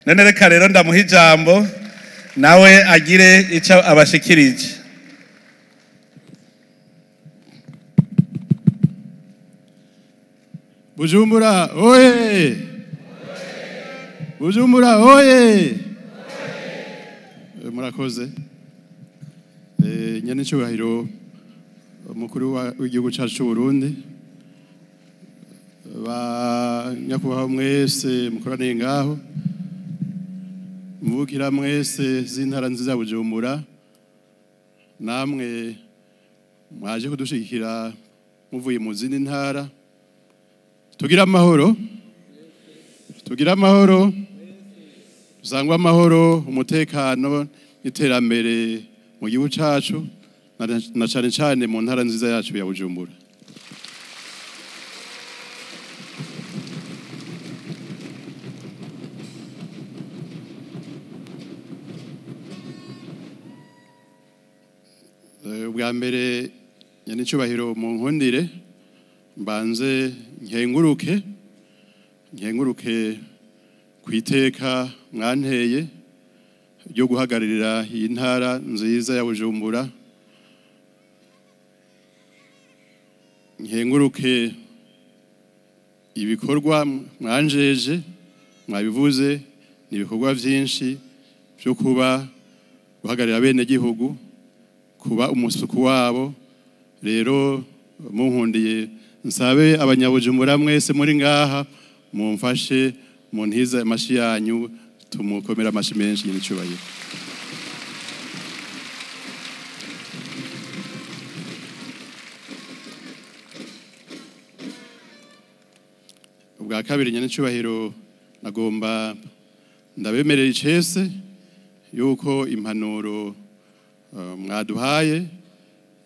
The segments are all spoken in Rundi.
none reka rero ndamuha ijambo nawe agire icyo abashikirije. Bujumbura oye! Bujumbura oye! Murakoze. Nyene cyubahiro umukuru w'igihugu cyacu cy'u Burundi, ba nyakubahwa mwese mukoraniye ngaho, mvukira mwese z'intara nziza Bujumbura, namwe mwaje kudushigikira muvuye mu zindi ntara. Tugira amahoro, dusangwa amahoro, umutekano n'iterambere mu gihugu cyacu, na cyane cyane mu ntara nziza yacu ya Bujumbura. Ubwa mbere nyanicyubahiro mu nkundire mbanze nkenguruke ku iteka mwanteye ryo guhagararira iyi ntara nziza ya Bujumbura. Nkenguruke ibikorwa mwanjeje, mwabivuze ni ibikorwa byinshi byo kuba guhagararira bene gihugu, kuba umusuku wabo. Rero munkundiye nsabe abanyabujumbura mwese muri ngaha mumfashe muntiza amashi yanyu, tumukomera amashi menshi y'icyubahiro. Ubwa kabiri nyanicyubahiro nagomba ndabemerera icese yuko impanuro mwaduhaye,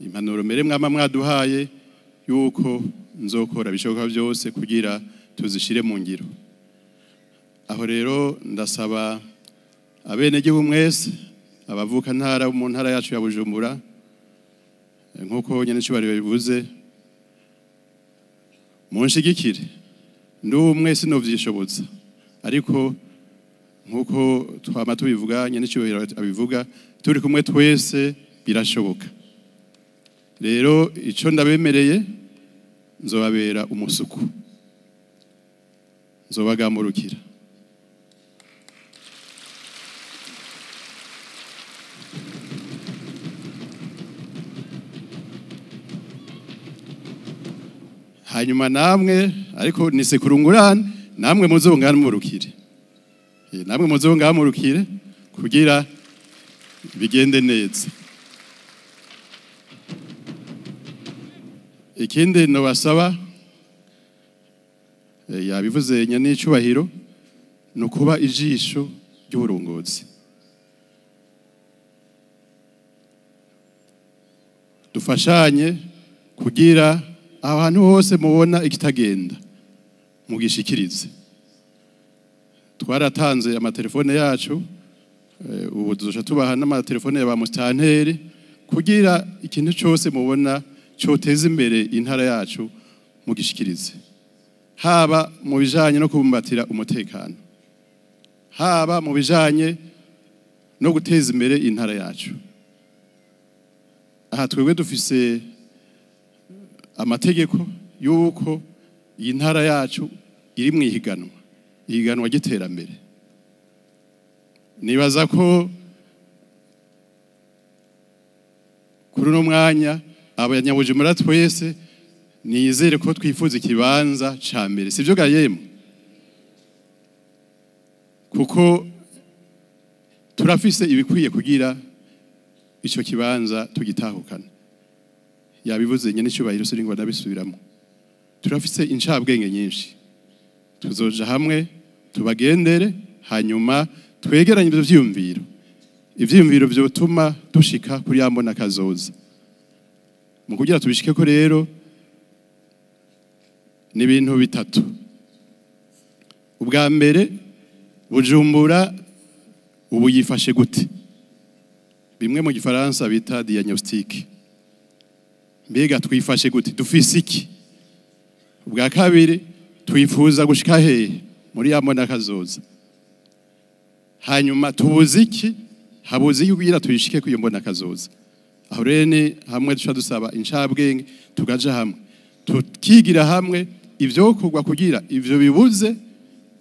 impanuro mere mwama mwaduhaye, yuko nzokora bishoboka byose kugira tuzishire mu ngiro. Aho rero ndasaba abene gihugu mwese, abavuka ntara mu ntara yacu ya Bujumbura, nkuko nyanicyubahiro bivuze, munshigikire. Ndumwe sinovyishobotsa, ariko nkuko twama tubivuga, nyanicyubahiro abivuga, turi kumwe twese birashoboka. Rero ico ndabemereye, nzobabera umusuku, nzobagamurukira. Hanyuma namwe, ariko nisekurungurane, namwe muzongamurukire, namwe muzongamurukire kugira bigende neza. Ikindi nobasaba, yabivuze nyanicyubahiro, no kuba ijisho ry'uburongozi. Dufashanye kugira ahantu hose mubona ikitagenda mugishikirize. Twaratanze amatelefone yacu, ubu tuzoca tubaha n'amatelefone ya ba mustanteri kugira ikintu cyose mubona cyoteza imbere intara yacu mugishikirize, haba mu bijanye no kubumbatira umutekano, haba mu bijanye no guteza imbere intara yacu. Aha twebwe dufise amategeko yuko iyi ntara yacu iri mu ihiganwa ry'iterambere. Nibaza ko kuri uno mwanya abanyabujumbura twese nizere ko twifuza ikibanza ca mbere, sivyo ga yemwe? Kuko turafise ibikwiye kugira ico kibanza tugitahukana. Yabivuze nyanicyubahiro siringo ndabisubiramo. Turafise incabwenge nyinshi, tuzoja hamwe tubagendere, hanyuma twegeranye ivyo ivyiyumviro vyotuma dushika kuri yambona kazoza. Mu kugira tubishike ko rero ni ibintu bitatu. Ubwa mbere, Bujumbura ubu yifashe gute? Bimwe mu gifaransa bita diagnostic. Mbega twifashe gute? Dufise iki? Ubwa kabiri, twifuza gushika hehe muri yambona kazoza? hanyuma tubuze iki habuze yugira tuyishike ku mbona kazoza aho rene hamwe duca dusaba incabwenge tugaja hamwe tukigira hamwe ivyo kugwa kugira ivyo bibuze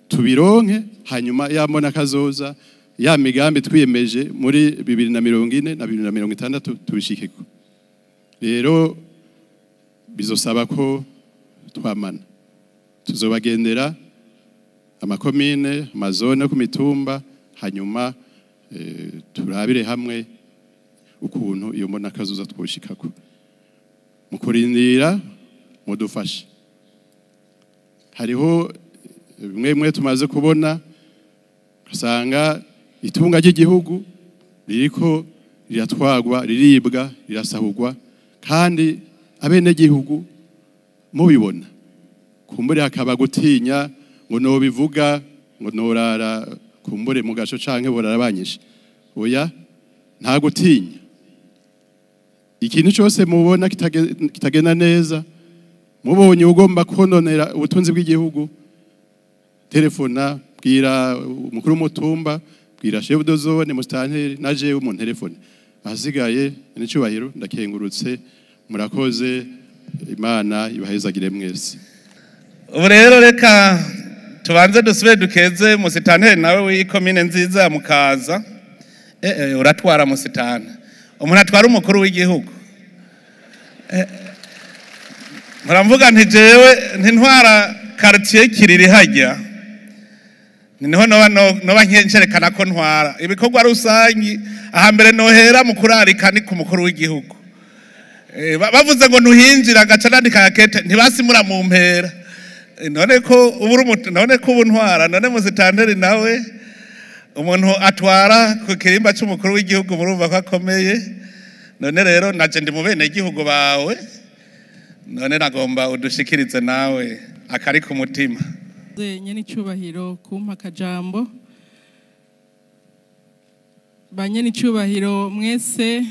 tubironke hanyuma yambona kazoza ya migambi twiyemeje muri 2040 na 2060 tubishikeko rero bizosaba ko twamana tuzobagendera amakomine amazone ku mitumba hanyuma turabire hamwe ukuntu iyo mbona kazoza twoshikako mu kurindira mudufashe hariho bimwe tumaze kubona usanga itunga ry'igihugu ririko riratwagwa riribwa rirasahurwa kandi abene gihugu mubibona kumbure hakaba gutinya ngo no bivuga ngo norara kumbure mu gaco canke borarabanyisha oya nta gutinya ikintu cyose mubona kitagenda neza mubonye ugomba kononera ubutunzi bw'igihugu telefona bwira umukuru w'umutumba bwira chef de zone mustanteri naje mu telefone ahasigaye n'icubahiro ndakengurutse murakoze Imana ibahezagire mwese ubu rero reka tubanze dusubire dukeze musitanteri nawe w'ikomine nziza ya Mukaza uratwara musitana umuntu atwara umukuru w'igihugu muramvuga nti jewe ntintwara quartier kiriri hajya niho noba nkencerekana ko ntwara ibikorwa rusangi ahambere nohera mu kurarika ni ku mukuru w'igihugu bavuze ngo ntuhinjira agaca nandika yakete ntibasimura mu mpera none ko ubu ntwara none musitanteri nawe umuntu atwara ku kirimba cy'umukuru w'igihugu murumva ko akomeye none rero naje ndi mu bene gihugu bawe none nagomba udushikirize nawe akari ku mutima nyene icubahiro kumpa akajambo banyene icubahiro mwese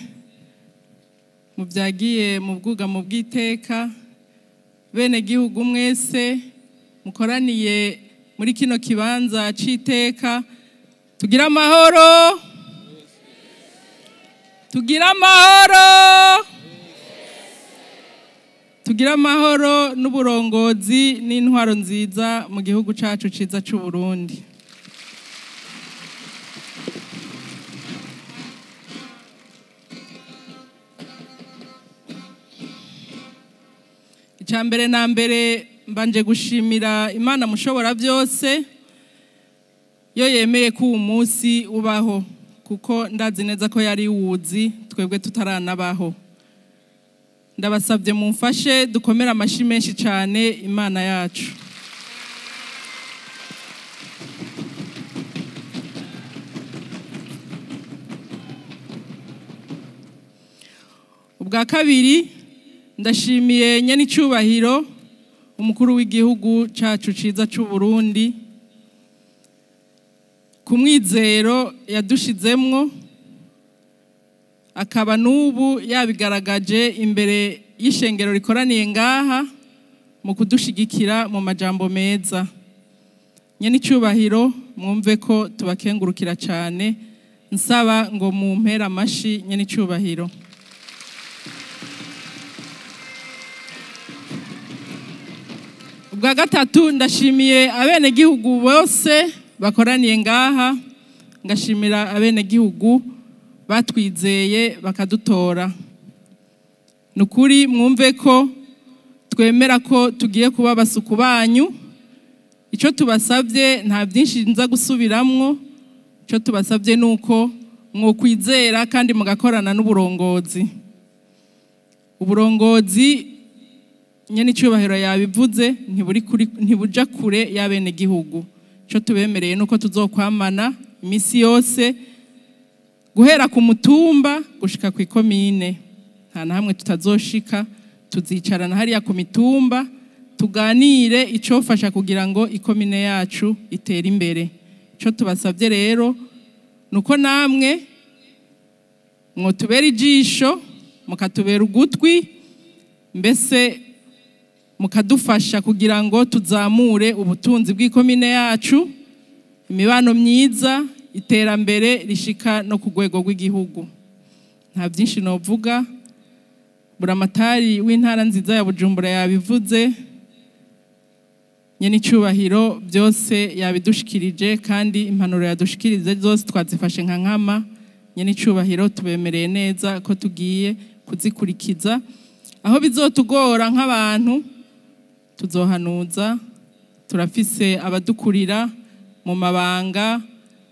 muvyagiye mu bwugamo bw'iteka bene gihugu mwese mukoraniye muri kino kibanza c'iteka tugira amahoro tugira amahoro n'uburongozi n'intwaro nziza mu gihugu cacu ciza c'u Burundi icambere na mbere mbanje gushimira Imana mushobora byose yo yemeye ko uyu munsi ubaho kuko ndazi neza ko yari wuzi twebwe tutaranabaho ndabasabye mumfashe dukomera amashi menshi cyane Imana yacu ubwa kabiri ndashimiye nyene icubahiro umukuru w'igihugu cacu ciza c'u Burundi ku mwizero yadushizemwo akaba n'ubu yabigaragaje imbere y'ishengero rikoraniye ngaha mu kudushigikira mu majambo meza nyene icubahiro mwumve ko tubakengurukira cyane nsaba ngo mumpera amashi nyene icubahiro ubwa gatatu ndashimiye abene gihugu bose bakoraniye ngaha ngashimira abene gihugu batwizeye bakadutora nukuri mwumve ko twemera ko tugiye kuba basuku banyu ico tubasabye nta byinshi nza gusubiramwo ico tubasabye nuko mwokwizera kandi mugakorana n'uburongozi uburongozi nyene icubahiro yabivuze ntibuja kure y'abene gihugu ico tubemereye nuko tuzokwamana imisi yose guhera ku mutumba gushika ku ikomine nta na hamwe tutazoshika tuzicarana hariya ku mitumba tuganire icofasha kugira ngo ikomine yacu itere imbere ico tubasabye rero nuko namwe mwotubera ijisho mukatubera ugutwi mbese mukadufasha kugira ngo tuzamure ubutunzi bw'ikomine yacu imibano myiza iterambere rishika no ku rwego rw'igihugu. Nta byinshi novuga, buramatari w'intara nziza ya Bujumbura yabivuze, nyene icubahiro byose yabidushikirije, kandi impanuro yadushikirize zose twazifashe nka nkama. Nyene icubahiro tubemereye neza ko tugiye kuzikurikiza, aho bizotugora nk'abantu tuzohanuza. Turafise abadukurira mu mabanga,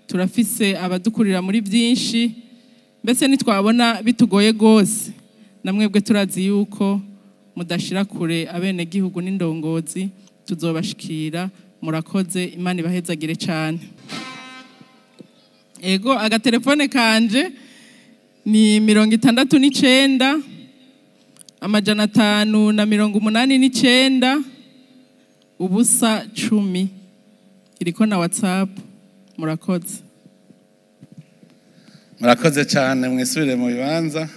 turafise abadukurira muri byinshi, mbese nitwabona bitugoye gose, namwebwe turazi yuko mudashira kure abenegihugu n'indongozi, tuzobashikira. Murakoze, Imana ibahezagire cyane. Ego, agatelefone kanje ni 69 589 ubusa 10, iriko na WhatsApp. Murakoze. Murakoze cyane, mwisubire mu bibanza.